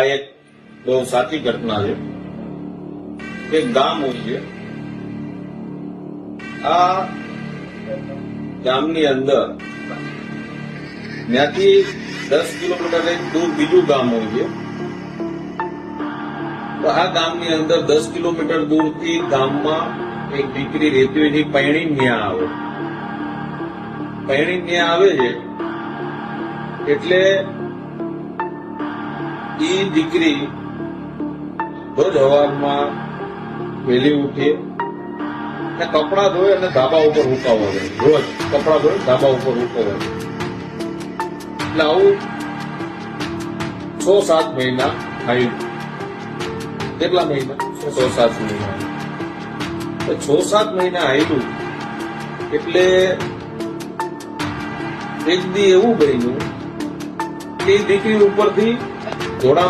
આ એક બહુ સાચી ઘટના છે. એક ગામ હોય છે, આ ગામની અંદર ત્યાંથી 10 કિલોમીટર દૂર બીજું ગામ હોય છે. તો આ ગામની અંદર 10 કિલોમીટર દૂરથી ગામમાં એક દીકરી રહેતી હોય છે, પૈણી ન્યા આવે. પૈણી ન્યા આવે છે એટલે એ દીકરી રોજ સવારમાં વહેલી ઉઠી ને કપડા ધોઈ અને ધાબા ઉપર હુકાવવા જાય. રોજ કપડા ધોઈ ધાબા ઉપર હુકાવવા જાય. એટલે આવું 6-7 મહિના થાય. કેટલા મહિના? 6-7 મહિના. 6-7 મહિના આવેલું એટલે એક દી એવું બન્યું કે દીકરી ઉપરથી ઘોડા